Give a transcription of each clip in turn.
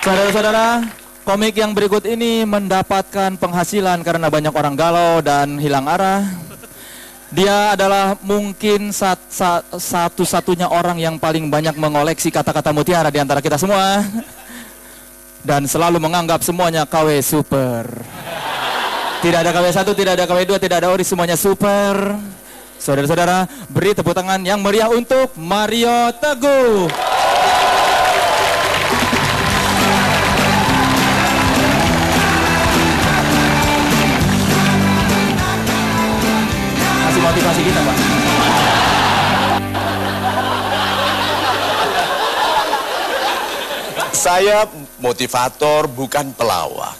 Saudara-saudara, komik yang berikut ini mendapatkan penghasilan karena banyak orang galau dan hilang arah. Dia adalah mungkin satu-satunya orang yang paling banyak mengoleksi kata-kata mutiara di antara kita semua. Dan selalu menganggap semuanya KW super. Tidak ada KW 1, tidak ada KW 2, tidak ada ori, semuanya super. Saudara-saudara, beri tepuk tangan yang meriah untuk Mario Teguh. Kasih motivasi kita, Pak. Saya motivator, bukan pelawak.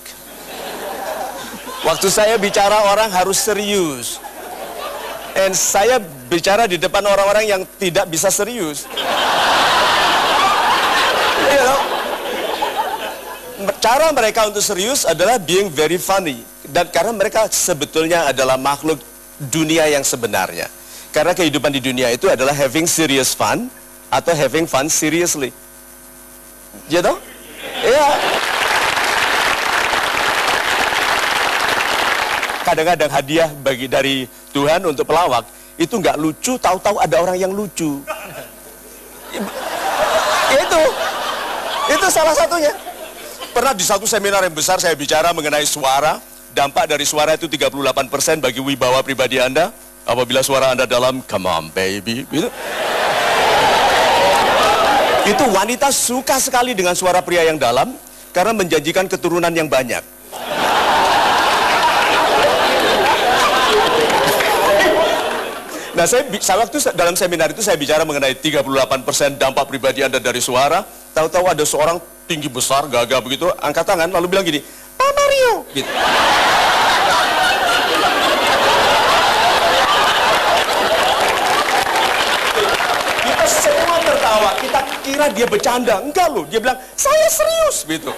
Waktu saya bicara, orang harus serius. Dan saya bicara di depan orang-orang yang tidak bisa serius. You know? Cara mereka untuk serius adalah being very funny. Dan karena mereka sebetulnya adalah makhluk dunia yang sebenarnya. Karena kehidupan di dunia itu adalah having serious fun atau having fun seriously. Gitu? Iya. Kadang-kadang hadiah dari Tuhan untuk pelawak itu nggak lucu, tahu-tahu ada orang yang lucu. Itu salah satunya. Pernah di satu seminar yang besar saya bicara mengenai suara. Dampak dari suara itu 38% bagi wibawa pribadi Anda. Apabila suara Anda dalam, come on baby, gitu. Itu wanita suka sekali dengan suara pria yang dalam karena menjanjikan keturunan yang banyak. Nah, saya waktu dalam seminar itu saya bicara mengenai 38% dampak pribadi Anda dari suara. Tahu-tahu ada seorang tinggi besar, gagah begitu, angkat tangan lalu bilang gini, Pak Mario, gitu. Kita semua tertawa, kita kira dia bercanda. Enggak loh, dia bilang, saya serius, gitu.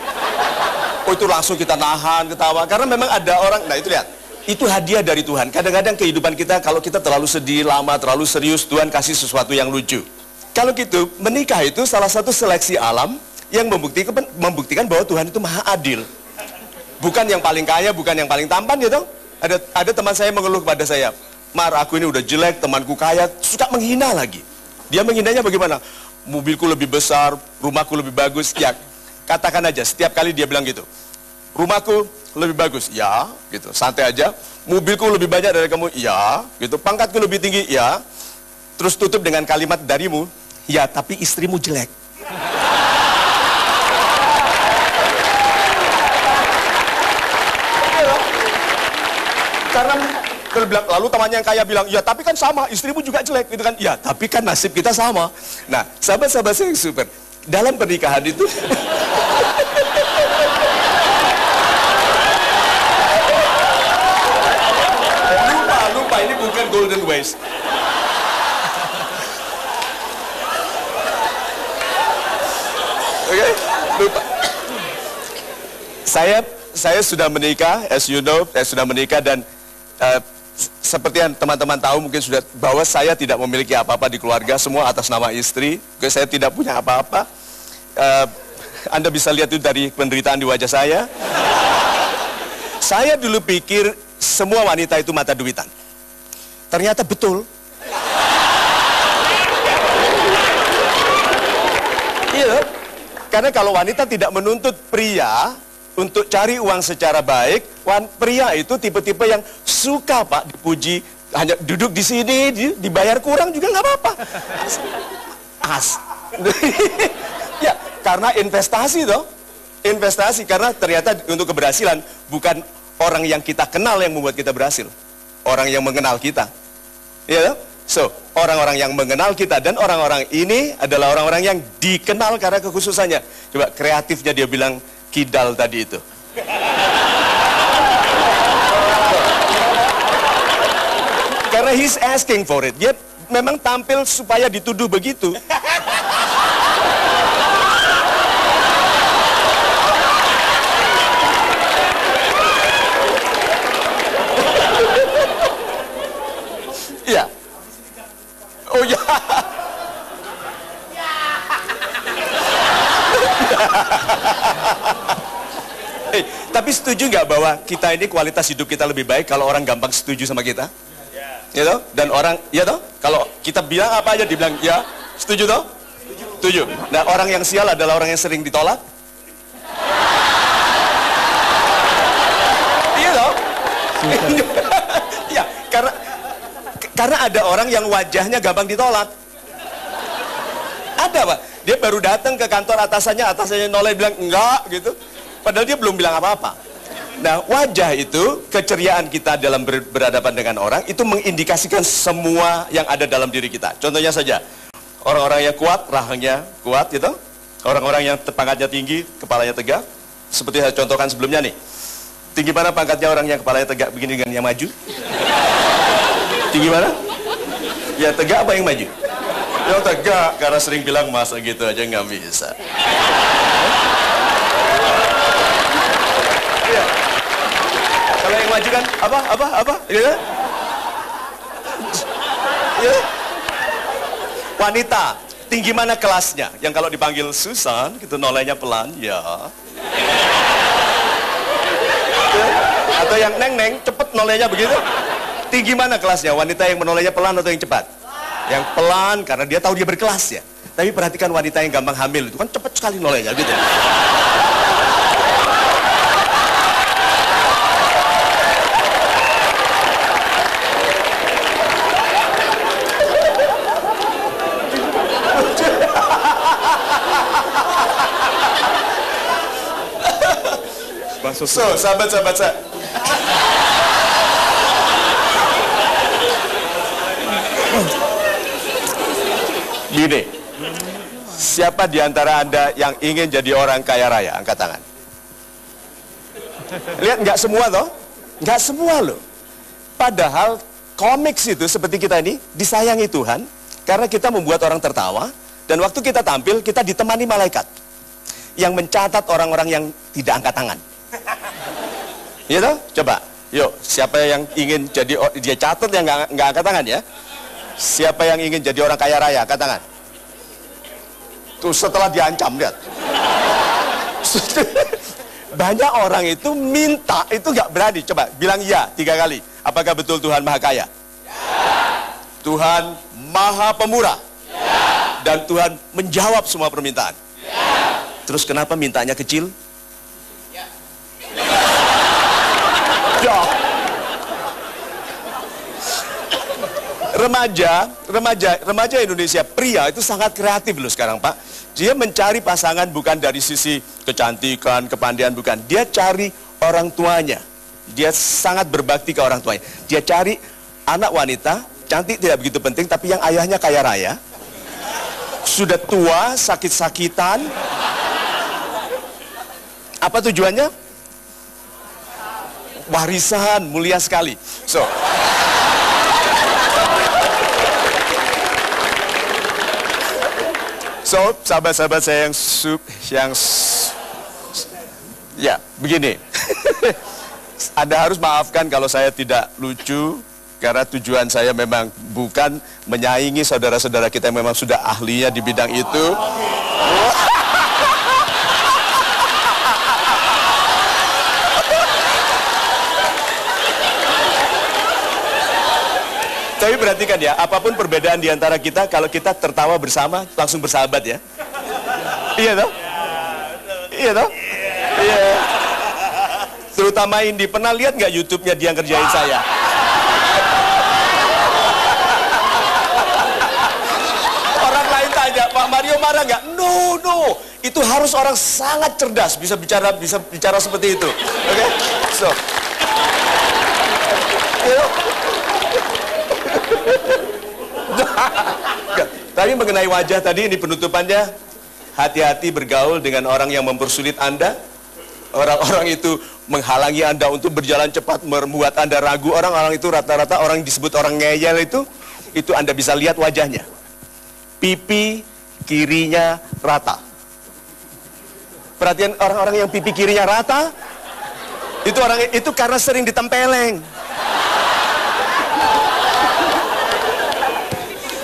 Oh, itu langsung kita nahan, ketawa. Karena memang ada orang, nah itu lihat. Itu hadiah dari Tuhan. Kadang-kadang kehidupan kita, kalau kita terlalu sedih, lama, terlalu serius, Tuhan kasih sesuatu yang lucu. Kalau gitu, menikah itu salah satu seleksi alam yang membuktikan bahwa Tuhan itu maha adil. Bukan yang paling kaya, bukan yang paling tampan, gitu. Ada teman saya mengeluh kepada saya, Mar, aku ini udah jelek, temanku kaya, suka menghina lagi. Dia menghinanya bagaimana? Mobilku lebih besar, rumahku lebih bagus. Ya, katakan aja, setiap kali dia bilang gitu. Rumahku lebih bagus, ya, gitu, santai aja. Mobilku lebih banyak dari kamu, ya, gitu. Pangkatku lebih tinggi, ya. Terus tutup dengan kalimat darimu, ya, tapi istrimu jelek. Karena kalau bilang, lalu temannya yang kaya bilang, ya, tapi kan sama, istrimu juga jelek, gitu kan? Ya, tapi kan nasib kita sama. Nah, sahabat-sahabat saya yang super, dalam pernikahan itu. Ini bukan golden ways. Oke, lupa. Saya sudah menikah, as you know, saya sudah menikah dan seperti yang teman-teman tahu mungkin sudah bahwa saya tidak memiliki apa-apa di keluarga, semua atas nama istri. Saya tidak punya apa-apa. Anda bisa lihat itu dari penderitaan di wajah saya. Saya dulu pikir semua wanita itu mata duitan. Ternyata betul. Iya, karena kalau wanita tidak menuntut pria untuk cari uang secara baik, pria itu tipe-tipe yang suka, Pak, dipuji, hanya duduk di sini, dibayar kurang juga nggak apa-apa. Ya, karena investasi toh. Investasi, karena ternyata untuk keberhasilan bukan orang yang kita kenal yang membuat kita berhasil. Orang yang mengenal kita, ya, so orang-orang yang mengenal kita dan orang-orang ini adalah orang-orang yang dikenal karena kekhususannya. Coba kreatifnya dia bilang kidal tadi itu. Karena he's asking for it. Dia memang tampil supaya dituduh begitu. Iya. Oh ya. Tapi setuju nggak bahwa kita ini kualitas hidup kita lebih baik kalau orang gampang setuju sama kita? Ya toh? Dan orang, ya toh? Kalau kita bilang apa aja dibilang, ya, setuju toh? Setuju. Nah, orang yang sial adalah orang yang sering ditolak. Iya toh? Ya, karena ada orang yang wajahnya gampang ditolak. Ada, Pak. Dia baru datang ke kantor atasannya noleh bilang enggak gitu. Padahal dia belum bilang apa-apa. Nah, wajah itu, keceriaan kita dalam berhadapan dengan orang itu mengindikasikan semua yang ada dalam diri kita. Contohnya saja, orang-orang yang kuat, rahangnya kuat gitu. Orang-orang yang pangkatnya tinggi, kepalanya tegak. Seperti saya contohkan sebelumnya nih. Tinggi mana pangkatnya orang yang kepalanya tegak begini dengan yang maju? Tinggi mana? Ya tegak apa yang maju? Yang tegak, karena sering bilang masa gitu aja nggak bisa. Iya. Kalau yang maju kan apa? Gitu. Ya. Wanita, tinggi mana kelasnya? Yang kalau dipanggil Susan, gitu nolehnya pelan, ya. Atau yang neng-neng, cepet nolehnya begitu. Tinggi mana kelasnya? Wanita yang menolehnya pelan atau yang cepat? Yang pelan, karena dia tahu dia berkelas ya. Tapi perhatikan wanita yang gampang hamil, itu kan cepat sekali nolehnya gitu. So, sahabat-sahabat saya. Gini, siapa di antara Anda yang ingin jadi orang kaya raya? Angkat tangan. Lihat, nggak semua toh? Nggak semua loh. Padahal komiks itu seperti kita ini disayangi Tuhan karena kita membuat orang tertawa dan waktu kita tampil kita ditemani malaikat yang mencatat orang-orang yang tidak angkat tangan. Iya toh? Coba, yuk, siapa yang ingin jadi, dia catat yang nggak angkat tangan ya? Siapa yang ingin jadi orang kaya raya? Angkat tangan. Tuh setelah diancam, lihat. Banyak orang itu minta, itu nggak berani. Coba, bilang ya 3 kali. Apakah betul Tuhan Maha Kaya? Ya. Tuhan Maha Pemurah? Ya. Dan Tuhan menjawab semua permintaan? Ya. Terus kenapa mintanya kecil? Ya. Remaja Indonesia pria itu sangat kreatif loh sekarang Pak. Dia mencari pasangan bukan dari sisi kecantikan, kepandaian, bukan. Dia cari orang tuanya. Dia sangat berbakti ke orang tuanya. Dia cari anak wanita, cantik tidak begitu penting, tapi yang ayahnya kaya raya, sudah tua, sakit-sakitan. Apa tujuannya? Warisan, mulia sekali. So, sahabat-sahabat saya ya, begini. Anda harus maafkan kalau saya tidak lucu, karena tujuan saya memang bukan menyaingi saudara-saudara kita yang memang sudah ahlinya di bidang itu. Tapi perhatikan ya, apapun perbedaan di antara kita, kalau kita tertawa bersama, langsung bersahabat ya. Iya toh? Iya toh? Iya. Terutama Indi, pernah lihat nggak YouTube-nya dia ngerjain saya? Orang lain tanya, Pak Mario marah nggak? No, no. Itu harus orang sangat cerdas, bisa bicara seperti itu. Oke? So. Tapi mengenai wajah tadi, ini penutupannya. Hati-hati bergaul dengan orang yang mempersulit Anda. Orang-orang itu menghalangi Anda untuk berjalan cepat, membuat Anda ragu. Orang-orang itu rata-rata orang yang disebut orang ngeyel itu Anda bisa lihat wajahnya. Pipi kirinya rata. Perhatian orang-orang yang pipi kirinya rata, itu karena sering ditempeleng.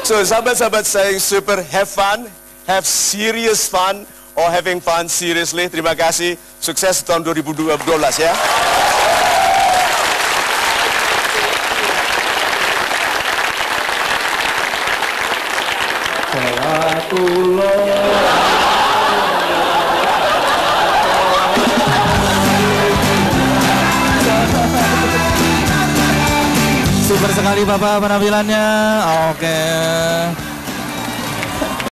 So, sahabat-sahabat saya yang super have fun, have serious fun, or having fun seriously. Terima kasih Sukses tahun 2012 ya. Super sekali Bapak penampilannya. Oke.